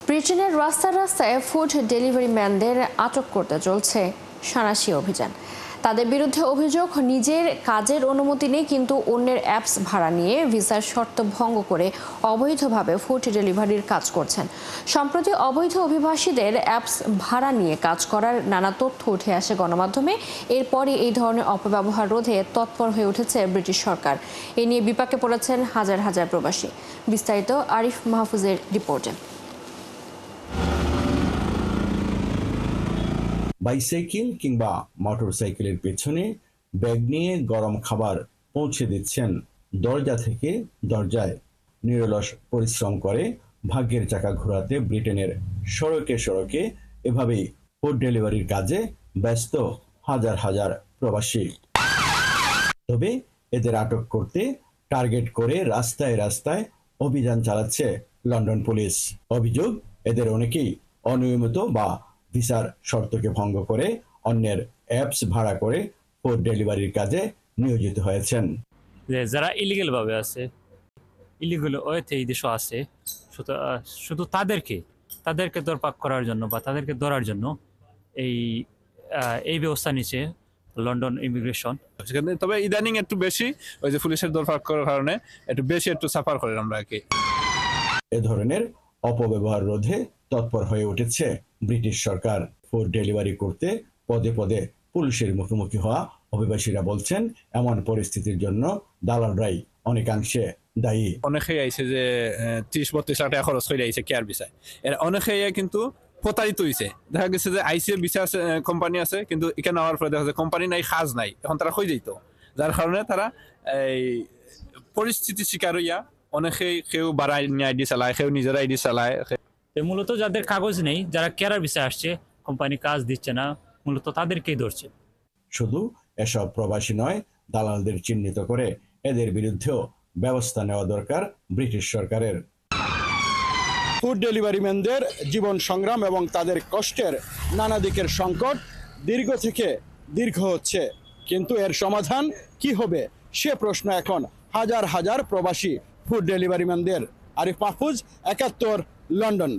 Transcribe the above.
ব্রিটেনের রাস্তায় রাস্তায় ফুড ডেলিভারি ম্যানদের আটক করতে চলছে সাঁড়াশি অভিযান। তাদের বিরুদ্ধে অভিযোগ, নিজের কাজের অনুমতি নেই কিন্তু অন্যের অ্যাপস ভাড়া নিয়ে ভিসার শর্ত ভঙ্গ করে অবৈধভাবে ফুড ডেলিভারির কাজ করছেন। সম্প্রতি অবৈধ অভিবাসীদের অ্যাপস ভাড়া নিয়ে কাজ করার নানা তথ্য উঠে আসে গণমাধ্যমে। এরপরই এই ধরনের অপব্যবহার রোধে তৎপর হয়ে উঠেছে ব্রিটিশ সরকার। এ নিয়ে বিপাকে পড়েছেন হাজার হাজার প্রবাসী। বিস্তারিত আরিফ মাহফুজের রিপোর্টে। বাইসাইকেল কিংবা মোটরসাইকেলের পেছনে ব্যাগ নিয়ে গরম খাবার পৌঁছে দিচ্ছেন দরজা থেকে দরজায়। নিরলস পরিশ্রম করে ভাগ্যের চাকা ঘোরাতে ব্রিটেনের সড়কে সড়কে এভাবেই ফুড ডেলিভারির কাজে ব্যস্ত হাজার হাজার প্রবাসী। তবে এদের আটক করতে টার্গেট করে রাস্তায় রাস্তায় অভিযান চালাচ্ছে লন্ডন পুলিশ। অভিযোগ, এদের অনেকেই অনিয়মিত বা ভিসার শর্তকে ভঙ্গ করে অন্যের অ্যাপস ভাড়া করে ফুড ডেলিভারির কাজে নিয়োজিত হয়েছেন। যারা ইলিগেল ভাবে আছে, ইলিগেল ওয়েতে এই দেশে আছে, শুধু তাদেরকে দরপাক করার জন্য বা তাদেরকে ধরার জন্য এই ব্যবস্থা নিচ্ছে লন্ডন ইমিগ্রেশন। তবে ইদানিং একটু বেশি ওই যে পুলিশের দরপাক করার কারণে একটু সাফার করেন আমরা আর কি। এ ধরনের অপব্যবহার রোধে তৎপর হয়ে উঠেছে ব্রিটিশ সরকার। ফুড ডেলিভারি করতে পদে পদে পুলিশের মুখোমুখি হওয়া অভিবাসীরা বলছেন, এমন পরিস্থিতির জন্য দালালরাই অনেকাংশে দায়ী। অনেকেই আইছে যে 30-32 লাখ টাকা খরচ করে আইছে কেয়ার ভিসায়। এর অনেকেই কিন্তু প্রতারিত হয়েছে। দেখা গেছে যে আইসি ভিসা কোম্পানি আছে, কিন্তু এখানে আওয়ার পরে দেখা যাচ্ছে কোম্পানি নাই, কাজ নাই, এখন তারা হয়ে যেত, যার কারণে তারা এই পরিস্থিতি শিকার হইয়া অনেকেই কেউ বাড়াই নিয়ে আইডি চালায়, কেউ নিজের আইডি চালায়। মূলত যাদের কাগজ নেই, যারা কেয়ার ভিসায় আসছে, কোম্পানি কাজ দিচ্ছে না, মূলত তাদেরকেই ধরছে। শুধু এসব প্রবাসী নয়, দালালদের চিহ্নিত করে এদের বিরুদ্ধেও ব্যবস্থা নেওয়া দরকার ব্রিটিশ সরকারের। ফুড ডেলিভারি ম্যানদের জীবন সংগ্রাম এবং তাদের কষ্টের নানা দিকের সংকট দীর্ঘ থেকে দীর্ঘ হচ্ছে, কিন্তু এর সমাধান কি হবে সে প্রশ্ন এখন হাজার হাজার প্রবাসী ফুড ডেলিভারি ম্যানদের। আরিফ মাহফুজ, ৭১, লন্ডন।